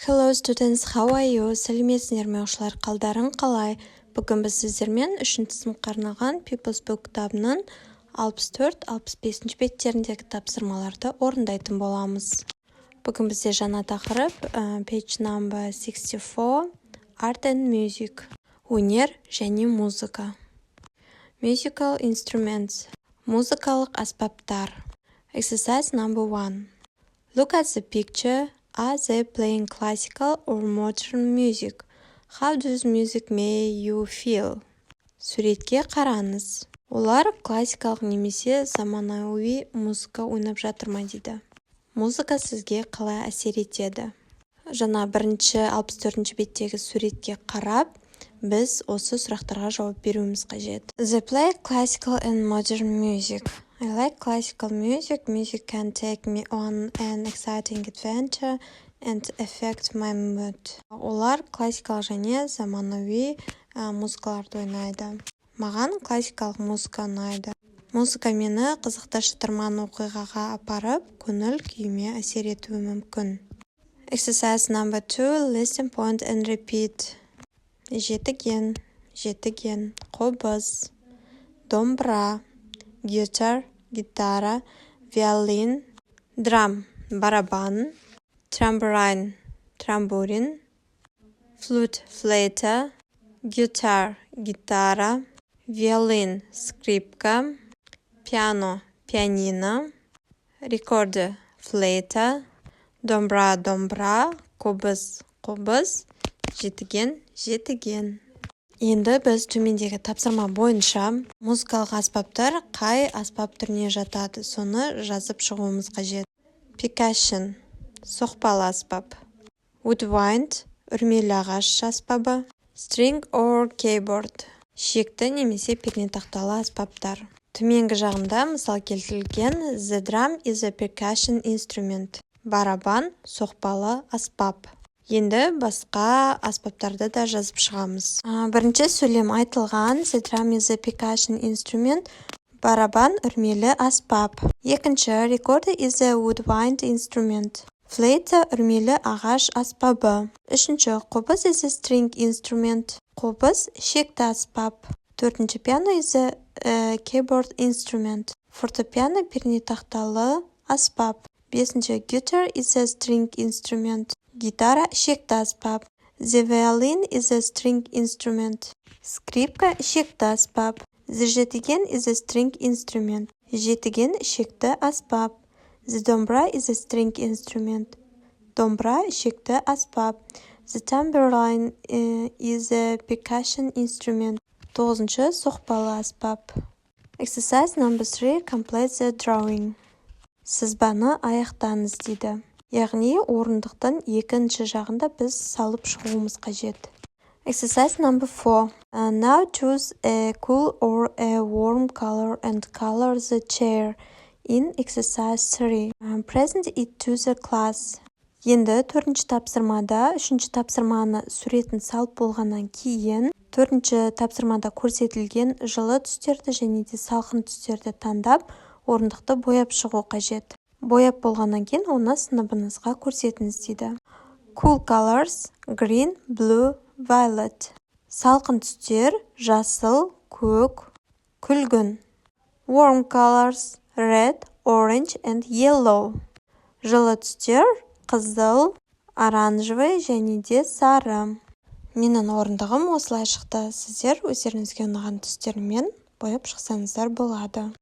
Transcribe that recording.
Hello students, how are you? Сәлеметсіздер ме оқушылар, қалдарың қалай? Бүгін біз сіздермен 3-ші сыныпқа арналған People's Book кітабының 64-65 беттеріндегі тапсырмаларды орындайтын боламыз. Бүгін бізде жаңа тақырып page number 64 Art and Music. Өнер және музыка. Musical instruments. Музыкалық аспаптар. Exercise number 1. Look at the picture. Are they playing classical or modern music? How does music make you feel? Суретке қараңыз. Олар классикалық немесе заманауи музыка ойнап жатыр ма дейді. Музыка сізге қалай әсер етеді? Жаңа 64-ші беттегі суретке қарап, біз осы сұрақтарға жауап беруіміз қажет. They play classical and modern music. I like classical music. Music can take me on an exciting adventure and affect my mood. Олар классикалық және заманауи музыкаларды ойнайды. Маған классикалық музыка ұнайды. Музыка мені қызықты шытырман оқиғаға апарып, көңіл күйіме әсер етуі мүмкін. Exercise number 2. Listen, point and repeat. Жетіген, қобыз, домбыра, guitar, гитара, violin, drum, барабан, tambourine, трамбурин, flute, флейта, guitar, гитара, violin, скрипка, piano, пианино, recorder, флейта, домбыра, қобыз, жетіген. Енді біз төмендегі тапсырма бойынша музыкалық аспаптар қай аспап түріне жатады, соны жазып шығуымыз қажет. Percussion, соқпалы аспап. Woodwind, үрмелі ағаш аспабы. String or keyboard, шекті немесе пернетақталы аспаптар. Төменгі жағында мысал келтірілген The drum is a percussion instrument. Барабан, соқпалы аспап. Енді басқа аспаптарды да жазып шығамыз. Бірінші сөйлем айтылған The drum is a percussion instrument. Барабан үрмелі аспап. Екінші Recorder is a woodwind instrument. Флейта үрмелі ағаш аспабы. Үшінші қобыз is a string instrument. Қобыз шекті аспап. Төртінші Piano is a keyboard instrument. Фортепиано пернетақталы аспап. Бесінші Guitar is a string instrument. Гитара шекті аспап. The violin is a string instrument. Скрипка шекті аспап. The жетіген is a string instrument. Жетіген шекті аспап. The домбыра is a string instrument. Домбыра шекті аспап. The tambourine is a percussion instrument. Тоғызыншы соқпалы аспап. Exercise number 3. Complete the drawing. Сызбаны аяқтаңыз дейді. Яғни орындықтың екінші жағында біз салып шығуымыз қажет. Exercise number 4. Now choose a cool or a warm color and color the chair in exercise 3. Present it to the class. Енді төртінші тапсырмада үшінші тапсырманы суретін салып болғаннан кейін төртінші тапсырмада көрсетілген жылы түстерді және де салқын түстерді таңдап орындықты бояп шығу қажет. Бояп болғаннан кейін оны сыныбыңызға көрсетіңіз дейді. Cool colors, green, blue, violet. Салқын түстер, жасыл, көк, күлгін. Warm colors, red, orange and yellow. Жылы түстер, қызыл, оранжевый және де сары. Менің орындығым осылай шықты. Сіздер өздеріңізге ұнаған түстермен бояп шықсаңыздар болады.